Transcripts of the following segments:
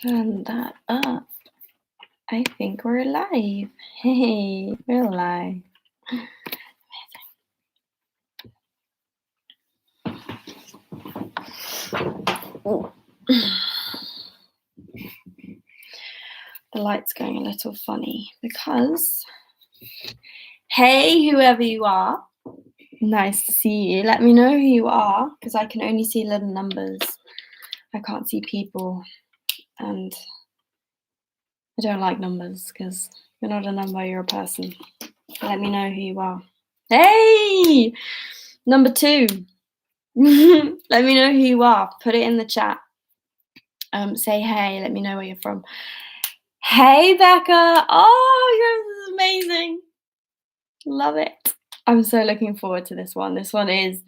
Turn that up. I think we're live. Hey, we're live. Ooh. The light's going a little funny because, hey, whoever you are, nice to see you. Let me know who you are because I can only see little numbers. I can't see people, and I don't like numbers because you're not a number, you're a person. Let me know who you are. Hey, number 2. Let me know who you are. Put it in the chat. Say hey. Let me know where you're from. Hey, Becca. Oh, yours is amazing. Love it. I'm so looking forward to this one. This one it's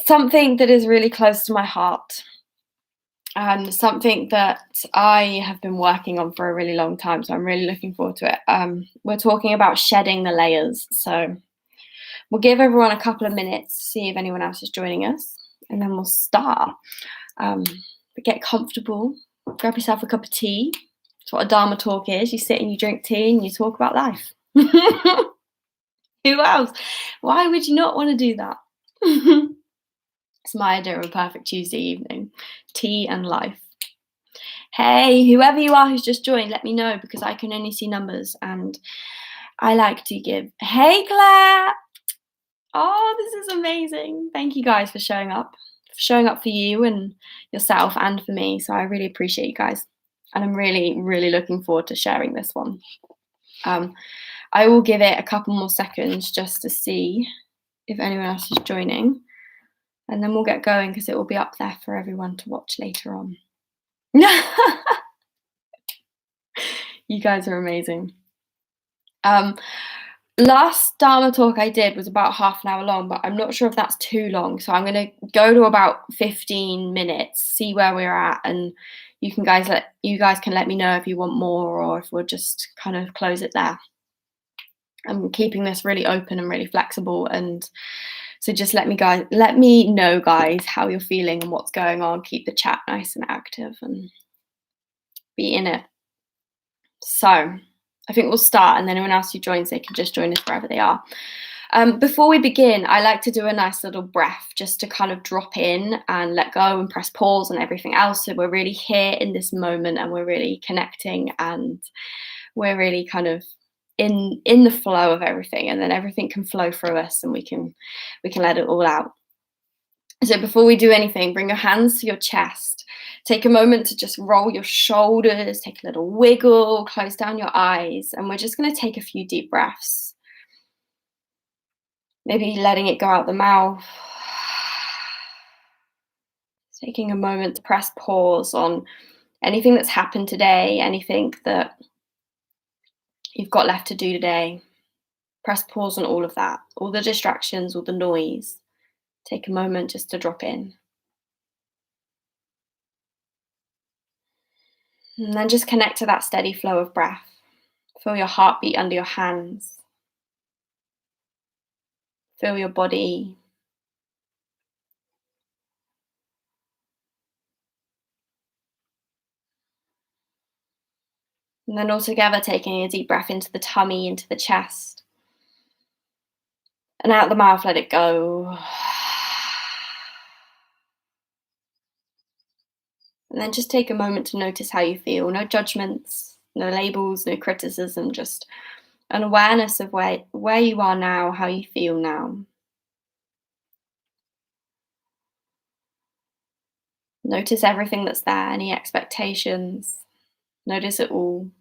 something that is really close to my heart and something that I have been working on for a really long time. So I'm really looking forward to it. We're talking about shedding the layers. So we'll give everyone a couple of minutes to see if anyone else is joining us, and then we'll start. But get comfortable, grab yourself a cup of tea. That's what a Dharma Talk is. You sit and you drink tea and you talk about life. Who else? Why would you not want to do that? It's my idea of a perfect Tuesday evening. Tea and life. Hey, whoever you are who's just joined, let me know because I can only see numbers and I like to give. Hey, Claire. Oh, this is amazing. Thank you guys for showing up for you and yourself and for me. So I really appreciate you guys. And I'm really, really looking forward to sharing this one. I will give it a couple more seconds just to see if anyone else is joining. And then we'll get going because it will be up there for everyone to watch later on. You guys are amazing. Last Dharma Talk I did was about half an hour long, but I'm not sure if that's too long. So I'm going to go to about 15 minutes, see where we're at, and you guys can let me know if you want more or if we'll just kind of close it there. I'm keeping this really open and really flexible, and so just let me know, guys, how you're feeling and what's going on. Keep the chat nice and active and be in it. So I think we'll start, and then anyone else who joins, they can just join us wherever they are. Before we begin, I like to do a nice little breath just to kind of drop in and let go and press pause on everything else. So we're really here in this moment and we're really connecting and we're really kind of in the flow of everything, and then everything can flow through us and we can let it all out. So before we do anything, bring your hands to your chest. Take a moment to just roll your shoulders, take a little wiggle, close down your eyes, and we're just going to take a few deep breaths. Maybe letting it go out the mouth. Taking a moment to press pause on anything that's happened today, anything that you've got left to do today. Press pause on all of that, all the distractions, all the noise. Take a moment just to drop in. And then just connect to that steady flow of breath. Feel your heartbeat under your hands. Feel your body. And then all together, taking a deep breath into the tummy, into the chest. And out the mouth, let it go. And then just take a moment to notice how you feel. No judgments, no labels, no criticism, just an awareness of where you are now, how you feel now. Notice everything that's there, any expectations. Notice it all.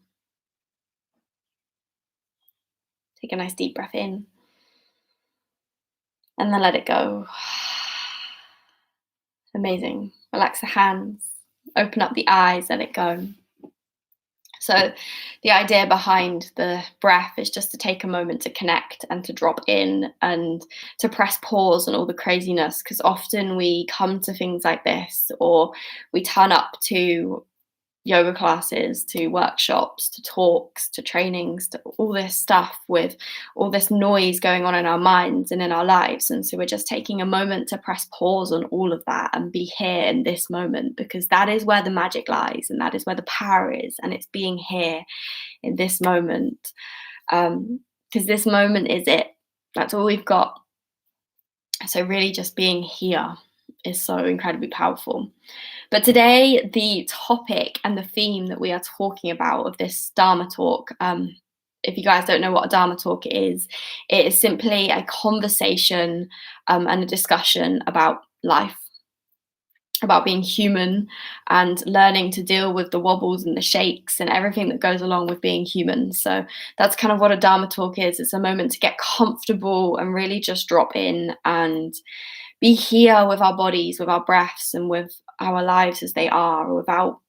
Take a nice deep breath in. And then let it go. Amazing. Relax the hands. Open up the eyes, let it go. So the idea behind the breath is just to take a moment to connect and to drop in and to press pause on all the craziness, because often we come to things like this or we turn up to yoga classes to workshops to talks to trainings to all this stuff with all this noise going on in our minds and in our lives. And so we're just taking a moment to press pause on all of that and be here in this moment, because that is where the magic lies and that is where the power is. And it's being here in this moment, because this moment is it. That's all we've got. So really just being here is so incredibly powerful. But today, the topic and the theme that we are talking about of this Dharma Talk, if you guys don't know what a Dharma Talk is, it is simply a conversation and a discussion about life, about being human and learning to deal with the wobbles and the shakes and everything that goes along with being human. So that's kind of what a Dharma Talk is. It's a moment to get comfortable and really just drop in and be here with our bodies, with our breaths, and with our lives as they are, without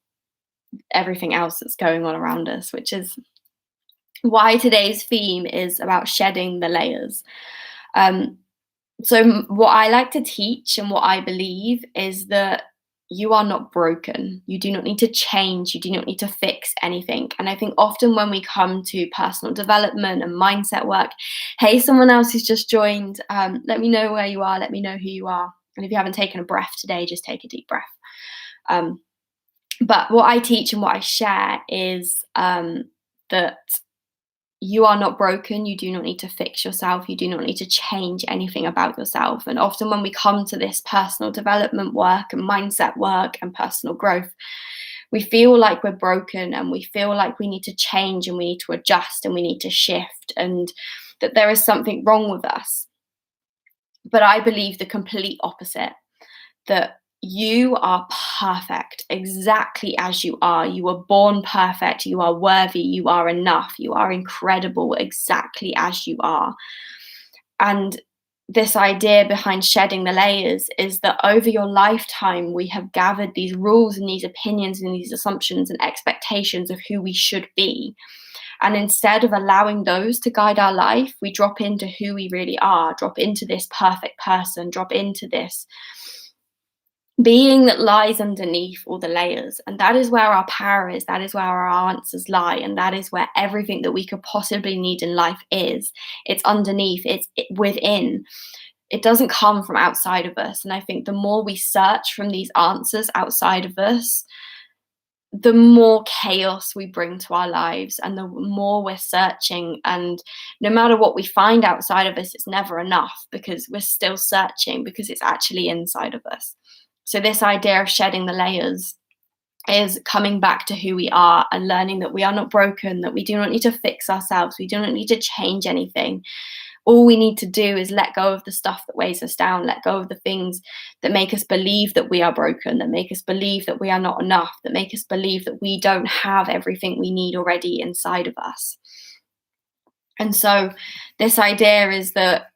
everything else that's going on around us, which is why today's theme is about shedding the layers. So what I like to teach and what I believe is that you are not broken. You do not need to change. You do not need to fix anything. And I think often when we come to personal development and mindset work, hey, someone else who's just joined, let me know where you are. Let me know who you are. And if you haven't taken a breath today, just take a deep breath. But what I teach and what I share is that you are not broken. You do not need to fix yourself. You do not need to change anything about yourself. And often when we come to this personal development work and mindset work and personal growth, we feel like we're broken and we feel like we need to change and we need to adjust and we need to shift and that there is something wrong with us. But I believe the complete opposite, that you are perfect exactly as you are. You were born perfect. You are worthy. You are enough. You are incredible exactly as you are. And this idea behind shedding the layers is that over your lifetime, we have gathered these rules and these opinions and these assumptions and expectations of who we should be. And instead of allowing those to guide our life, we drop into who we really are, drop into this perfect person, drop into this being that lies underneath all the layers. And that is where our power is. That is where our answers lie. And that is where everything that we could possibly need in life is. It's underneath, it's within. It doesn't come from outside of us. And I think the more we search from these answers outside of us, the more chaos we bring to our lives and the more we're searching. And no matter what we find outside of us, it's never enough because we're still searching, because it's actually inside of us. So this idea of shedding the layers is coming back to who we are and learning that we are not broken, that we do not need to fix ourselves, we do not need to change anything. All we need to do is let go of the stuff that weighs us down, let go of the things that make us believe that we are broken, that make us believe that we are not enough, that make us believe that we don't have everything we need already inside of us. And so this idea is that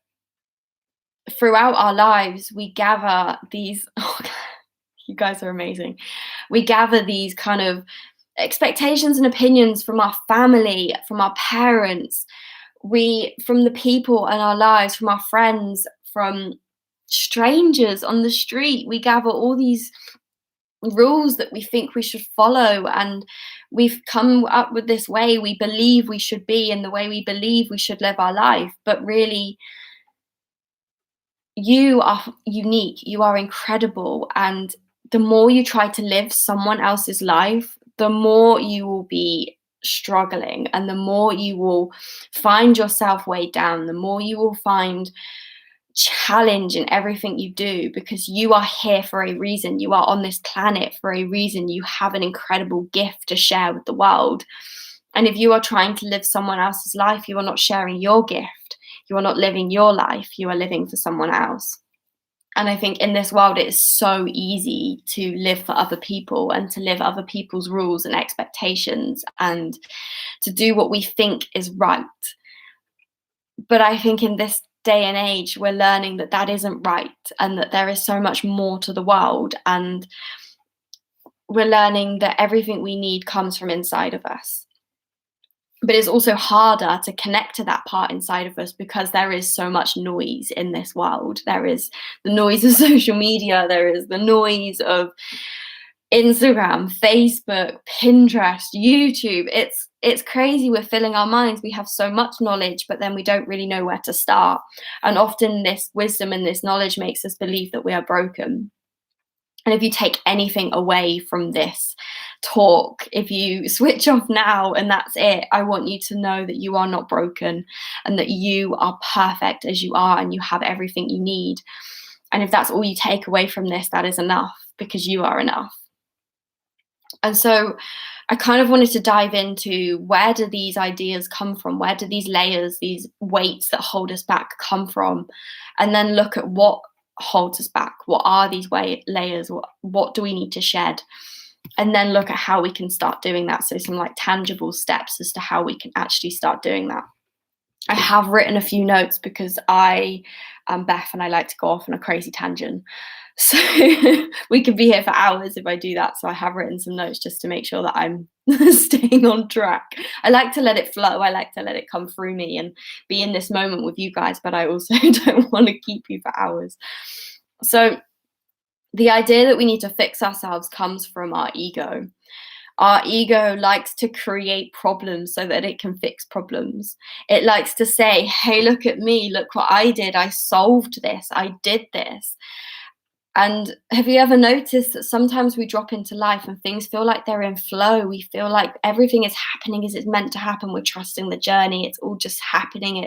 throughout our lives, we gather these, you guys are amazing. We gather these kind of expectations and opinions from our family, from our parents, from the people in our lives, from our friends, from strangers on the street. We gather all these rules that we think we should follow, and we've come up with this way we believe we should be and the way we believe we should live our life. But really, you are unique, you are incredible, and the more you try to live someone else's life, the more you will be struggling and the more you will find yourself weighed down, the more you will find challenge in everything you do, because you are here for a reason. You are on this planet for a reason. You have an incredible gift to share with the world. And if you are trying to live someone else's life, you are not sharing your gift. You are not living your life. You are living for someone else. And I think in this world, it is so easy to live for other people and to live other people's rules and expectations and to do what we think is right. But I think in this day and age, we're learning that that isn't right and that there is so much more to the world. And we're learning that everything we need comes from inside of us. But it's also harder to connect to that part inside of us because there is so much noise in this world. There is the noise of social media. There is the noise of Instagram, Facebook, Pinterest, YouTube. It's crazy. We're filling our minds. We have so much knowledge, but then we don't really know where to start. And often this wisdom and this knowledge makes us believe that we are broken. And if you take anything away from this talk, if you switch off now and that's it, I want you to know that you are not broken and that you are perfect as you are and you have everything you need. And if that's all you take away from this, that is enough, because you are enough. And so I kind of wanted to dive into, where do these ideas come from? Where do these layers, these weights that hold us back come from? And then look at what holds us back. What are these layers? What do we need to shed? And then look at how we can start doing that. So some like tangible steps as to how we can actually start doing that. I have written a few notes because I am Beth and I like to go off on a crazy tangent. So we could be here for hours if I do that. So I have written some notes just to make sure that I'm staying on track. I like to let it flow. I like to let it come through me and be in this moment with you guys, but I also don't want to keep you for hours. So the idea that we need to fix ourselves comes from our ego. Our ego likes to create problems so that it can fix problems. It likes to say, hey, look at me, look what I did. I solved this, I did this. And have you ever noticed that sometimes we drop into life and things feel like they're in flow? We feel like everything is happening as it's meant to happen. We're trusting the journey. It's all just happening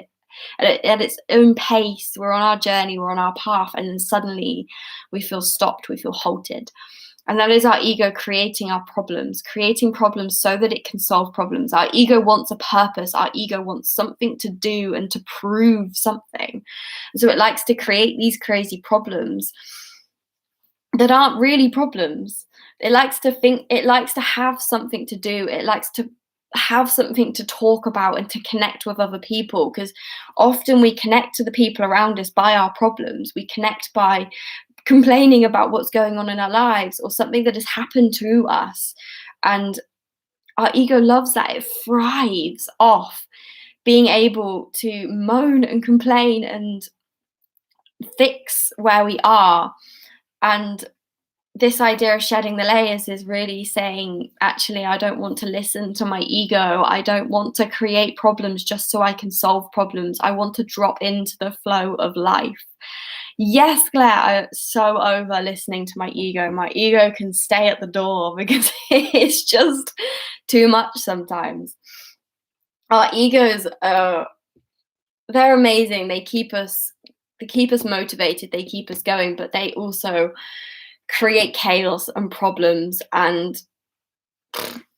at its own pace. We're on our journey, we're on our path. And then suddenly we feel stopped, we feel halted. And that is our ego creating creating problems so that it can solve problems. Our ego wants a purpose. Our ego wants something to do and to prove something. And so it likes to create these crazy problems that aren't really problems. It likes to have something to do. It likes to have something to talk about and to connect with other people, because often we connect to the people around us by our problems. We connect by complaining about what's going on in our lives or something that has happened to us. And our ego loves that. It thrives off being able to moan and complain and fix where we are. And this idea of shedding the layers is really saying, actually, I don't want to listen to my ego. I don't want to create problems just so I can solve problems. I want to drop into the flow of life. Yes, Claire, I'm so over listening to my ego. My ego can stay at the door because it's just too much sometimes. Our egos, they're amazing. They keep us motivated. They keep us going, but they also create chaos and problems and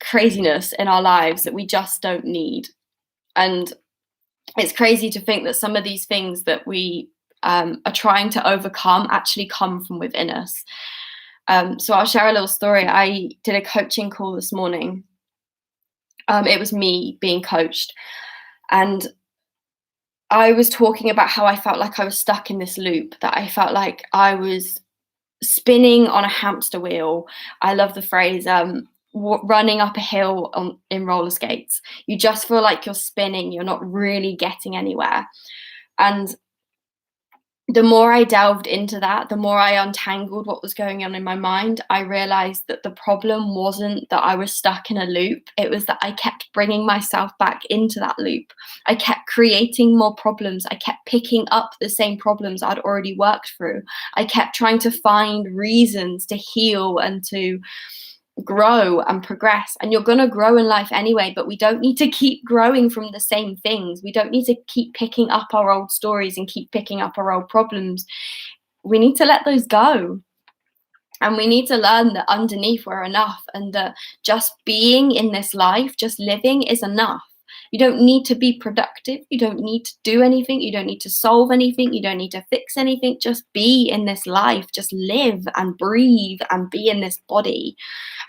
craziness in our lives that we just don't need. And it's crazy to think that some of these things that we are trying to overcome actually come from within us. So I'll share a little story. I did a coaching call this morning. It was me being coached, and I was talking about how I felt like I was stuck in this loop, that I felt like I was spinning on a hamster wheel. I love the phrase, running up a hill in roller skates. You just feel like you're spinning, you're not really getting anywhere. And the more I delved into that, the more I untangled what was going on in my mind, I realized that the problem wasn't that I was stuck in a loop. It was that I kept bringing myself back into that loop. I kept creating more problems. I kept picking up the same problems I'd already worked through. I kept trying to find reasons to heal and to grow and progress. And you're going to grow in life anyway, but we don't need to keep growing from the same things. We don't need to keep picking up our old stories and keep picking up our old problems. We need to let those go. And we need to learn that underneath we're enough, and that just being in this life, just living, is enough. You don't need to be productive. You don't need to do anything. You don't need to solve anything. You don't need to fix anything. Just be in this life. Just live and breathe and be in this body.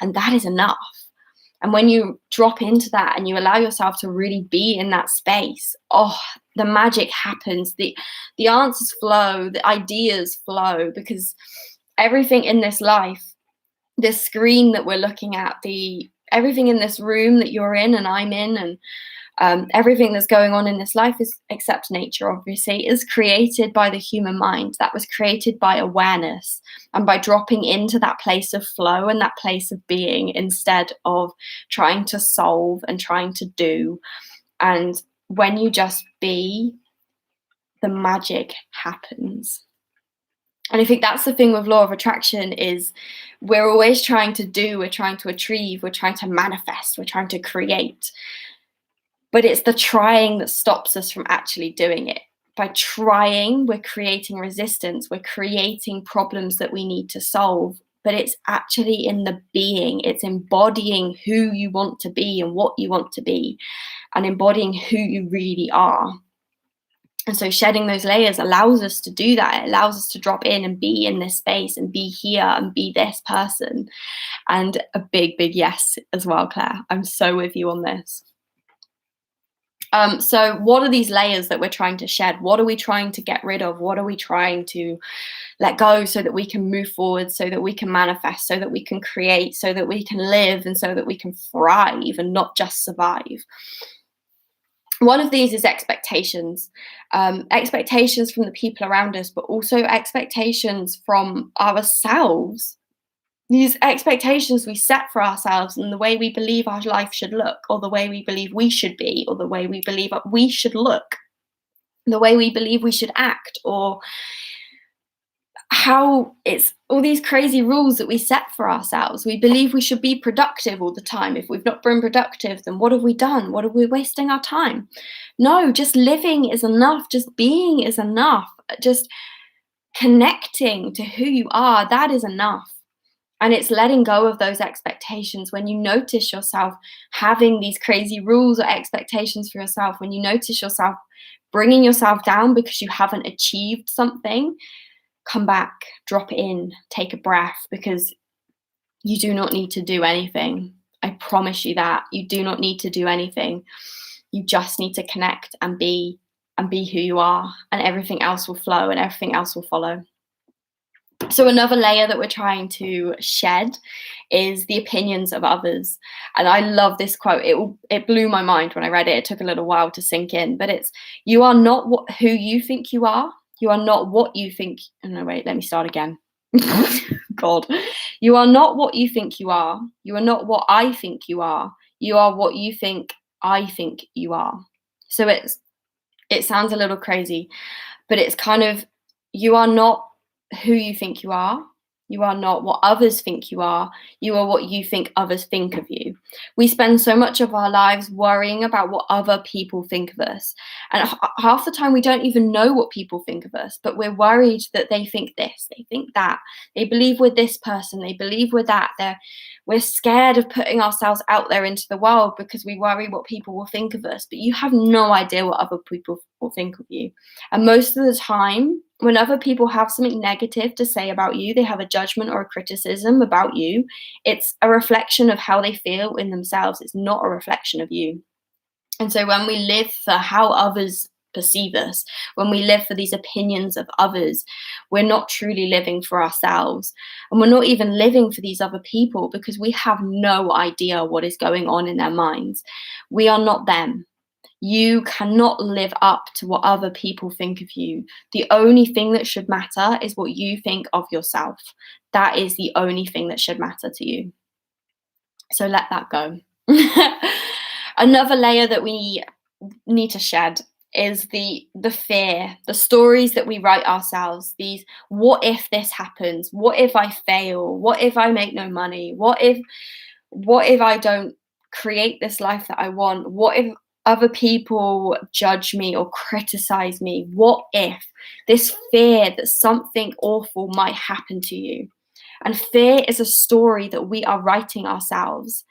And that is enough. And when you drop into that and you allow yourself to really be in that space, the magic happens. The answers flow. The ideas flow, because everything in this life, this screen that we're looking at, everything in this room that you're in and I'm in, and Everything that's going on in this life is, except nature, obviously, is created by the human mind. That was created by awareness and by dropping into that place of flow and that place of being instead of trying to solve and trying to do. And when you just be, the magic happens. And I think that's the thing with law of attraction is we're always trying to do, we're trying to achieve, we're trying to manifest, we're trying to create. But it's the trying that stops us from actually doing it. By trying, we're creating resistance, we're creating problems that we need to solve. But it's actually in the being, it's embodying who you want to be and what you want to be, and embodying who you really are. And so shedding those layers allows us to do that. It allows us to drop in and be in this space and be here and be this person. And a big, big yes as well, Claire. I'm so with you on this. So what are these layers that we're trying to shed? What are we trying to get rid of? What are we trying to let go so that we can move forward, so that we can manifest, so that we can create, so that we can live, and so that we can thrive and not just survive? One of these is expectations. Expectations from the people around us, but also expectations from ourselves. These expectations we set for ourselves and the way we believe our life should look, or the way we believe we should be, or the way we believe we should look, the way we believe we should act, or how it's all these crazy rules that we set for ourselves. We believe we should be productive all the time. If we've not been productive, then what have we done? What are we wasting our time? No, just living is enough. Just being is enough. Just connecting to who you are, that is enough. And it's letting go of those expectations. When you notice yourself having these crazy rules or expectations for yourself, when you notice yourself bringing yourself down because you haven't achieved something, come back, drop it in, take a breath, because you do not need to do anything. I promise you that. You do not need to do anything. You just need to connect and be who you are, and everything else will flow and everything else will follow. So another layer that we're trying to shed is the opinions of others. And I love this quote. It blew my mind when I read it. It took a little while to sink in, but it's, you are not who you think you are. You are not what you think. Oh, no, wait, let me start again. God. You are not what you think you are. You are not what I think you are. You are what you think I think you are. So it sounds a little crazy, but it's kind of, you are not who you think you are. You are not what others think you are. You are what you think others think of you. We spend so much of our lives worrying about what other people think of us. And half the time we don't even know what people think of us, but we're worried that they think this, they think that. They believe we're this person, they believe we're that. We're scared of putting ourselves out there into the world because we worry what people will think of us. But you have no idea what other people will think of you. And most of the time, when other people have something negative to say about you, they have a judgment or a criticism about you, it's a reflection of how they feel in themselves. It's not a reflection of you. And so when we live for how others perceive us, when we live for these opinions of others, we're not truly living for ourselves. And we're not even living for these other people because we have no idea what is going on in their minds. We are not them. You cannot live up to what other people think of you. The only thing that should matter is what you think of yourself. That is the only thing that should matter to you. So let that go. Another layer that we need to shed is the fear, the stories that we write ourselves. These, what if this happens? What if I fail? What if I make no money? What if I don't create this life that I want? What if other people judge me or criticize me? What if? This fear that something awful might happen to you. And fear is a story that we are writing ourselves.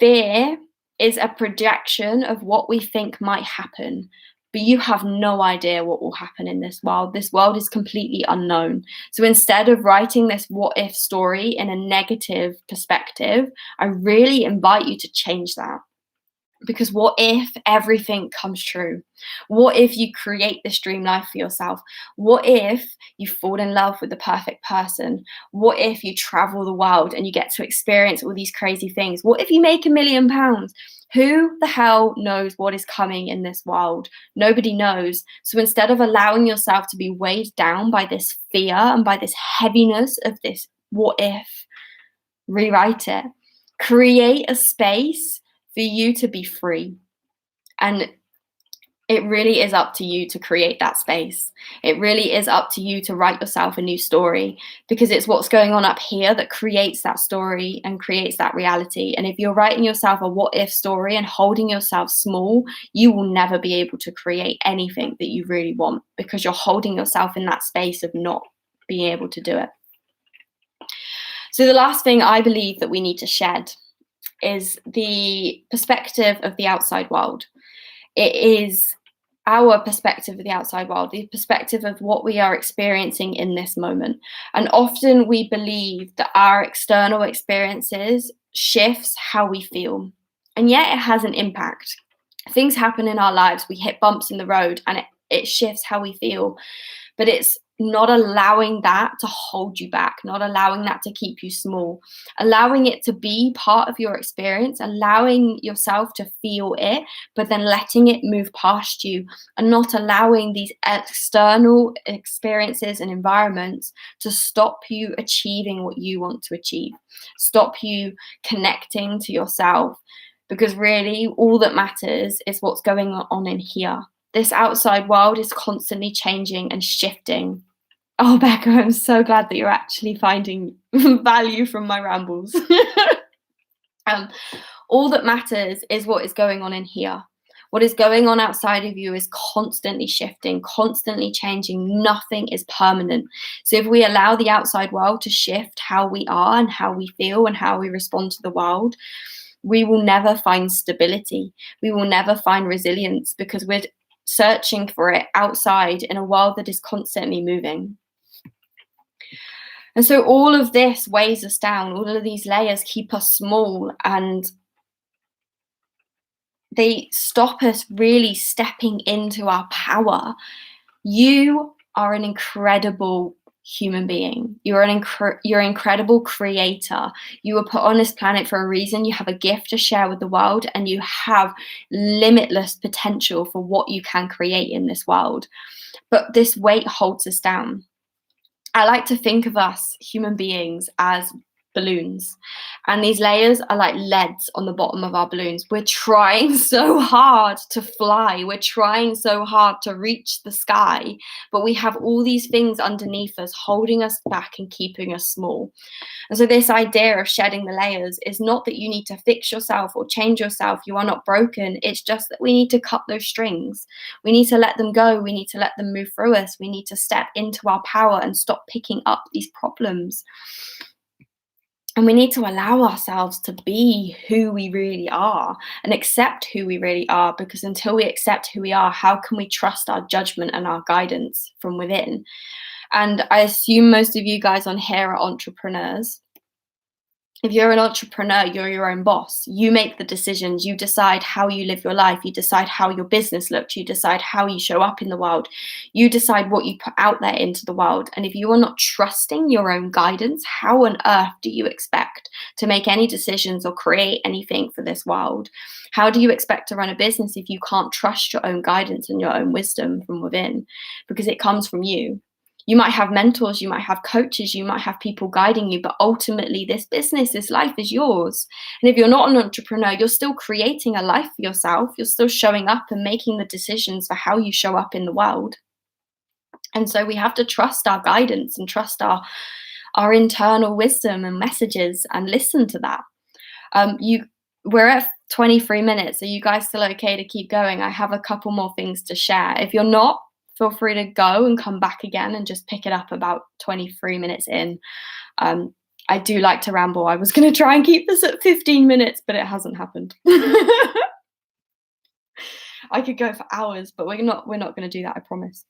Fear is a projection of what we think might happen, but you have no idea what will happen in this world. This world is completely unknown. So instead of writing this what if story in a negative perspective, I really invite you to change that. Because what if everything comes true? What if you create this dream life for yourself? What if you fall in love with the perfect person? What if you travel the world and you get to experience all these crazy things? What if you make £1,000,000? Who the hell knows what is coming in this world? Nobody knows. So instead of allowing yourself to be weighed down by this fear and by this heaviness of this what if, rewrite it. Create a space for you to be free. And it really is up to you to create that space. It really is up to you to write yourself a new story, because it's what's going on up here that creates that story and creates that reality. And if you're writing yourself a what if story and holding yourself small, you will never be able to create anything that you really want, because you're holding yourself in that space of not being able to do it. So the last thing I believe that we need to shed is the perspective of the outside world. It is our perspective of the outside world, the perspective of what we are experiencing in this moment. And often we believe that our external experiences shifts how we feel. And yet it has an impact. Things happen in our lives, we hit bumps in the road, and it shifts how we feel. But it's not allowing that to hold you back, not allowing that to keep you small, allowing it to be part of your experience, allowing yourself to feel it, but then letting it move past you, and not allowing these external experiences and environments to stop you achieving what you want to achieve, stop you connecting to yourself. Because really, all that matters is what's going on in here. This outside world is constantly changing and shifting. Oh, Becca, I'm so glad that you're actually finding value from my rambles. All that matters is what is going on in here. What is going on outside of you is constantly shifting, constantly changing. Nothing is permanent. So if we allow the outside world to shift how we are and how we feel and how we respond to the world, we will never find stability. We will never find resilience, because we're searching for it outside in a world that is constantly moving. And so all of this weighs us down. All of these layers keep us small, and they stop us really stepping into our power. You are an incredible human being. You're an incredible creator. You were put on this planet for a reason. You have a gift to share with the world, and you have limitless potential for what you can create in this world. But this weight holds us down. I like to think of us human beings as balloons, and these layers are like leads on the bottom of our balloons. We're trying so hard to fly, we're trying so hard to reach the sky, but we have all these things underneath us holding us back and keeping us small. And so this idea of shedding the layers is not that you need to fix yourself or change yourself. You are not broken. It's just that we need to cut those strings. We need to let them go. We need to let them move through us. We need to step into our power and stop picking up these problems. And we need to allow ourselves to be who we really are and accept who we really are, because until we accept who we are, how can we trust our judgment and our guidance from within? And I assume most of you guys on here are entrepreneurs. If you're an entrepreneur, you're your own boss. You make the decisions. You decide how you live your life. You decide how your business looks. You decide how you show up in the world. You decide what you put out there into the world. And if you are not trusting your own guidance, how on earth do you expect to make any decisions or create anything for this world? How do you expect to run a business if you can't trust your own guidance and your own wisdom from within? Because it comes from you. You might have mentors, you might have coaches, you might have people guiding you, but ultimately this business, this life is yours. And if you're not an entrepreneur, you're still creating a life for yourself. You're still showing up and making the decisions for how you show up in the world. And so we have to trust our guidance and trust our internal wisdom and messages and listen to that. We're at 23 minutes. Are you guys still okay to keep going? I have a couple more things to share. If you're not, feel free to go and come back again and just pick it up about 23 minutes in. I do like to ramble. I was going to try and keep this at 15 minutes, but it hasn't happened. I could go for hours, but we're not going to do that, I promise.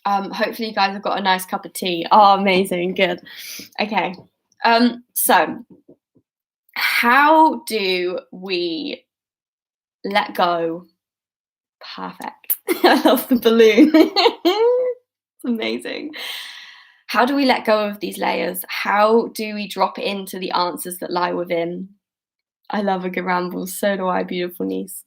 Hopefully you guys have got a nice cup of tea. Oh, amazing. Good. Okay. So how do we let go. Perfect. I love the balloon. It's amazing. How do we let go of these layers? How do we drop into the answers that lie within? I love a good ramble. So do I, beautiful niece.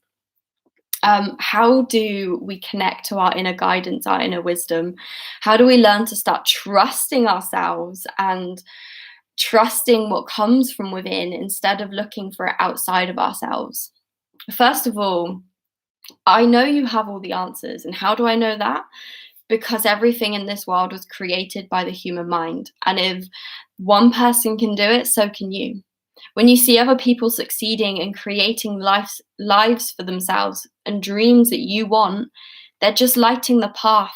How do we connect to our inner guidance, our inner wisdom? How do we learn to start trusting ourselves and trusting what comes from within instead of looking for it outside of ourselves? First of all, I know you have all the answers. And how do I know that? Because everything in this world was created by the human mind. And if one person can do it, so can you. When you see other people succeeding and creating lives for themselves and dreams that you want, they're just lighting the path.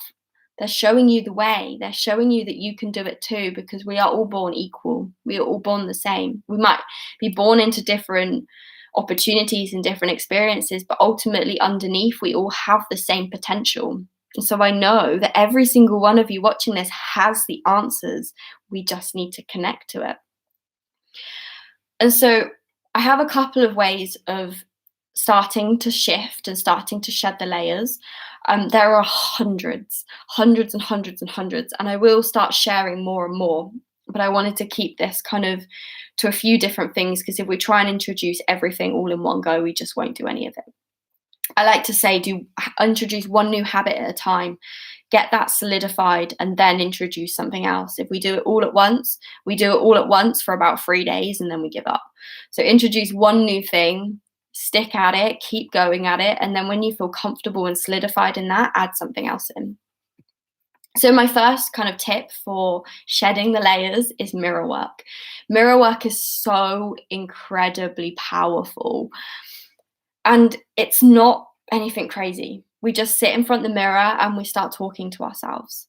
They're showing you the way. They're showing you that you can do it too, because we are all born equal. We are all born the same. We might be born into different opportunities and different experiences, but ultimately underneath, we all have the same potential. And so I know that every single one of you watching this has the answers. We just need to connect to it. And so I have a couple of ways of starting to shift and starting to shed the layers. There are hundreds and hundreds and hundreds, and I will start sharing more and more. But I wanted to keep this kind of to a few different things, because if we try and introduce everything all in one go, we just won't do any of it. I like to say, introduce one new habit at a time, get that solidified, and then introduce something else. If we do it all at once, we do it all at once for about 3 days and then we give up. So introduce one new thing, stick at it, keep going at it, and then when you feel comfortable and solidified in that, add something else in. So my first kind of tip for shedding the layers is mirror work. Mirror work is so incredibly powerful. And it's not anything crazy. We just sit in front of the mirror and we start talking to ourselves.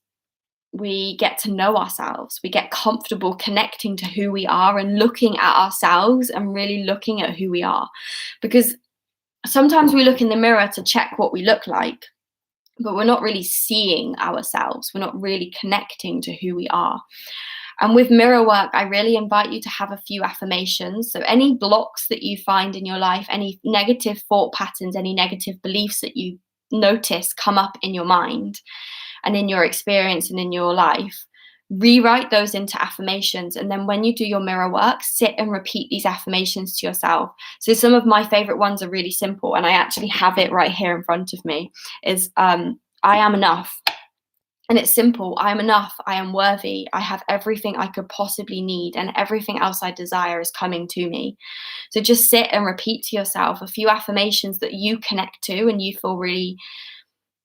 We get to know ourselves. We get comfortable connecting to who we are and looking at ourselves and really looking at who we are. Because sometimes we look in the mirror to check what we look like, but we're not really seeing ourselves. We're not really connecting to who we are. And with mirror work, I really invite you to have a few affirmations. So any blocks that you find in your life, any negative thought patterns, any negative beliefs that you notice come up in your mind and in your experience and in your life, rewrite those into affirmations. And then when you do your mirror work, sit and repeat these affirmations to yourself. So some of my favorite ones are really simple, and I actually have it right here in front of me, is I am enough. And it's simple. I am enough. I am worthy. I have everything I could possibly need, and everything else I desire is coming to me. So just sit and repeat to yourself a few affirmations that you connect to and you feel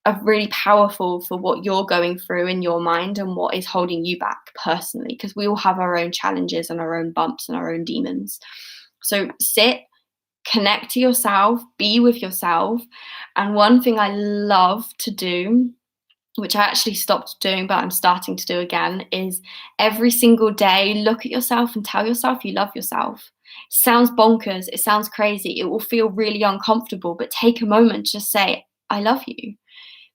are really powerful for what you're going through in your mind and what is holding you back personally, because we all have our own challenges and our own bumps and our own demons. So sit, connect to yourself, be with yourself. And one thing I love to do, which I actually stopped doing, but I'm starting to do again, is every single day, look at yourself and tell yourself you love yourself. It sounds bonkers. It sounds crazy. It will feel really uncomfortable, but take a moment to just say, I love you,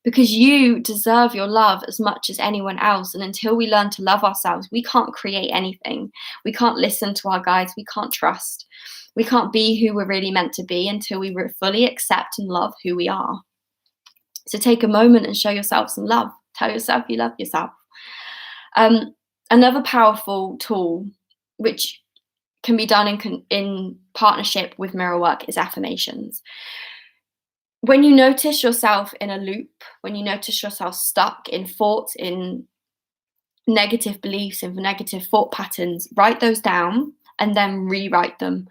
because you deserve your love as much as anyone else. And until we learn to love ourselves, we can't create anything. We can't listen to our guides. We can't trust. We can't be who we're really meant to be until we fully accept and love who we are. So take a moment and show yourself some love. Tell yourself you love yourself. Another powerful tool, which can be done in partnership with mirror work, is affirmations. When you notice yourself in a loop, when you notice yourself stuck in thoughts, in negative beliefs, in negative thought patterns, write those down and then rewrite them.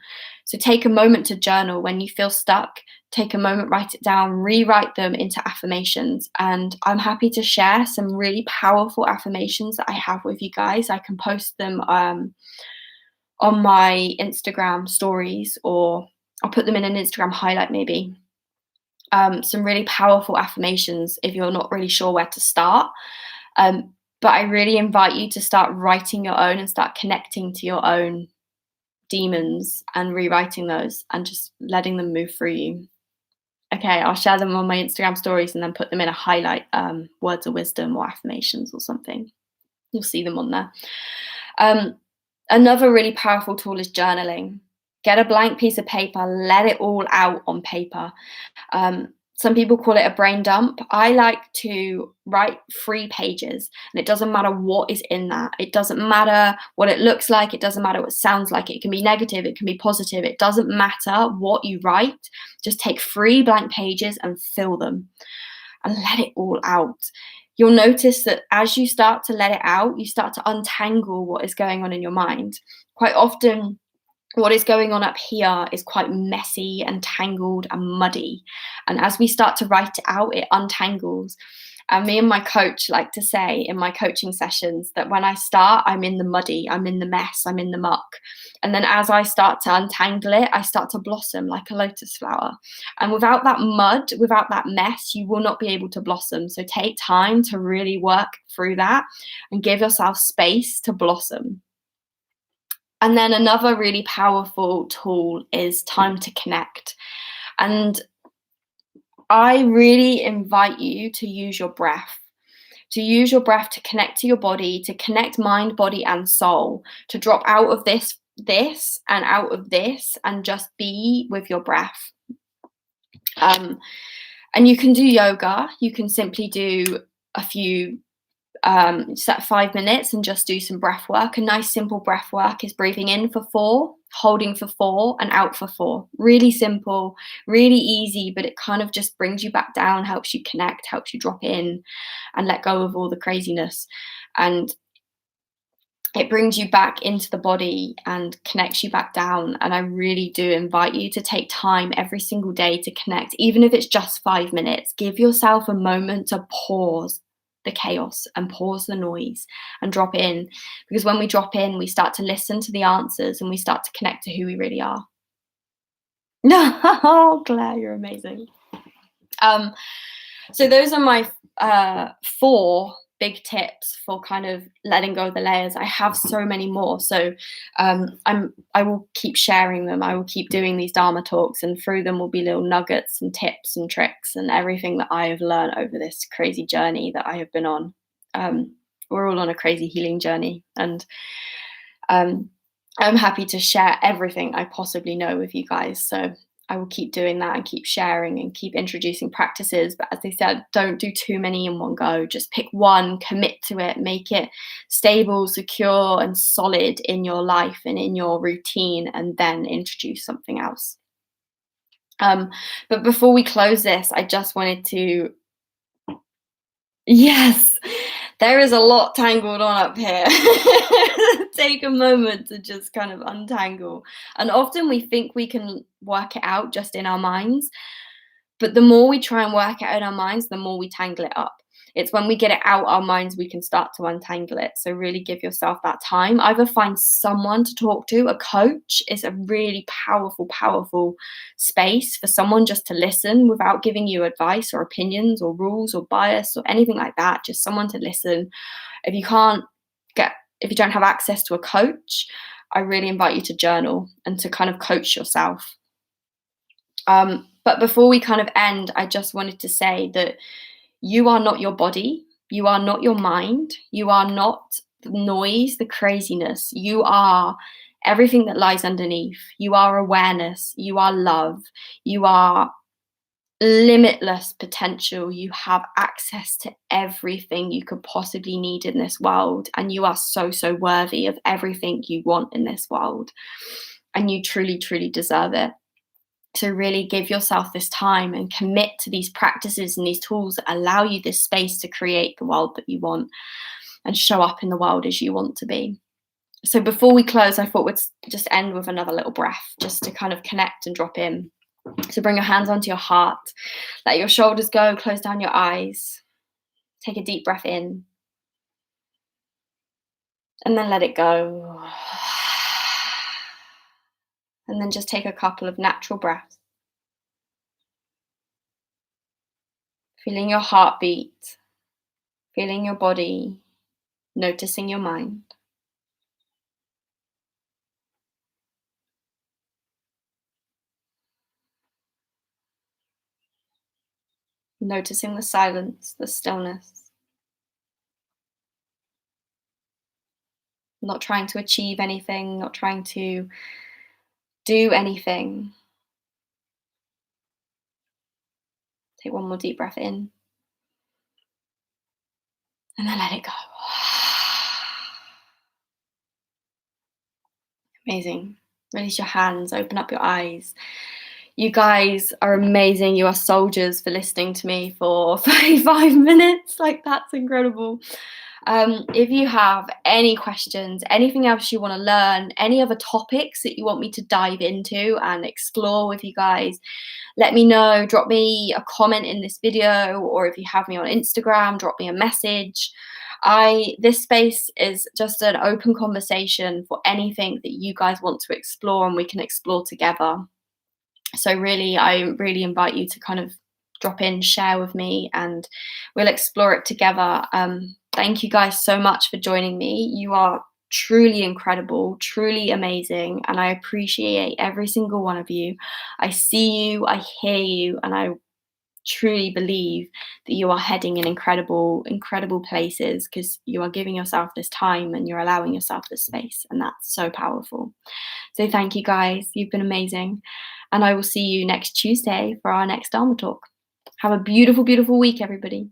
So take a moment to journal. When you feel stuck, take a moment, write it down, rewrite them into affirmations. And I'm happy to share some really powerful affirmations that I have with you guys. I can post them on my Instagram stories, or I'll put them in an Instagram highlight maybe. Some really powerful affirmations if you're not really sure where to start. But I really invite you to start writing your own and start connecting to your own demons and rewriting those and just letting them move through you. Okay, I'll share them on my Instagram stories and then put them in a highlight, words of wisdom or affirmations or something. You'll see them on there. Another really powerful tool is journaling. Get a blank piece of paper, let it all out on paper. Some people call it a brain dump. I like to write 3 pages, and it doesn't matter what is in that. It doesn't matter what it looks like. It doesn't matter what it sounds like. It can be negative. It can be positive. It doesn't matter what you write. Just take 3 blank pages and fill them and let it all out. You'll notice that as you start to let it out, you start to untangle what is going on in your mind. Quite often, what is going on up here is quite messy and tangled and muddy. And as we start to write it out, it untangles. And me and my coach like to say in my coaching sessions that when I start, I'm in the muddy, I'm in the mess, I'm in the muck. And then as I start to untangle it, I start to blossom like a lotus flower. And without that mud, without that mess, you will not be able to blossom. So take time to really work through that and give yourself space to blossom. And then another really powerful tool is time to connect. And I really invite you to use your breath. To use your breath to connect to your body, to connect mind, body, and soul, to drop out of this, and out of this, and just be with your breath. And you can do yoga. You can simply do a few set 5 minutes and just do some breath work. A nice simple breath work is breathing in for 4, holding for 4, and out for 4. Really simple, really easy, but it kind of just brings you back down, helps you connect, helps you drop in and let go of all the craziness. And it brings you back into the body and connects you back down. And I really do invite you to take time every single day to connect, even if it's just 5 minutes. Give yourself a moment to pause the chaos and pause the noise and drop in, because when we drop in, we start to listen to the answers and we start to connect to who we really are. No, Claire, you're amazing. So those are my 4 big tips for kind of letting go of the layers. I have so many more, so I will keep sharing them. I will keep doing these Dharma talks, and through them will be little nuggets and tips and tricks and everything that I have learned over this crazy journey that I have been on. We're all on a crazy healing journey, and I'm happy to share everything I possibly know with you guys. So I will keep doing that and keep sharing and keep introducing practices. But as I said, don't do too many in one go. Just pick one, commit to it, make it stable, secure, and solid in your life and in your routine, and then introduce something else. But before we close this, I just wanted to, yes, there is a lot tangled on up here. Take a moment to just kind of untangle. And often we think we can work it out just in our minds, but the more we try and work it out in our minds, the more we tangle it up. It's when we get it out our minds, we can start to untangle it. So really give yourself that time. Either find someone to talk to. A coach is a really powerful, powerful space for someone just to listen without giving you advice or opinions or rules or bias or anything like that. Just someone to listen. If you don't have access to a coach, I really invite you to journal and to kind of coach yourself. But before we kind of end, I just wanted to say that you are not your body. You are not your mind. You are not the noise, the craziness. You are everything that lies underneath. You are awareness. You are love. You are limitless potential. You have access to everything you could possibly need in this world. And you are so, so worthy of everything you want in this world. And you truly, truly deserve it. So really give yourself this time and commit to these practices and these tools that allow you this space to create the world that you want and show up in the world as you want to be. So before we close, I thought we'd just end with another little breath, just to kind of connect and drop in. So bring your hands onto your heart, let your shoulders go, close down your eyes, take a deep breath in, and then let it go. And then just take a couple of natural breaths. Feeling your heartbeat, feeling your body, noticing your mind. Noticing the silence, the stillness. Not trying to achieve anything, not trying to Do anything. Take one more deep breath in and then let it go. Amazing. Release your hands, open up your eyes. You guys are amazing. You are soldiers for listening to me for 35 minutes. Like, that's incredible. If you have any questions, anything else you want to learn, any other topics that you want me to dive into and explore with you guys, let me know. Drop me a comment in this video, or if you have me on Instagram, drop me a message. This space is just an open conversation for anything that you guys want to explore and we can explore together. So really, I really invite you to kind of drop in, share with me, and we'll explore it together. Thank you guys so much for joining me. You are truly incredible, truly amazing, and I appreciate every single one of you. I see you, I hear you, and I truly believe that you are heading in incredible places because you are giving yourself this time and you're allowing yourself this space, and that's so powerful. So thank you guys, you've been amazing, and I will see you next Tuesday for our next Dharma Talk. Have a beautiful week, everybody.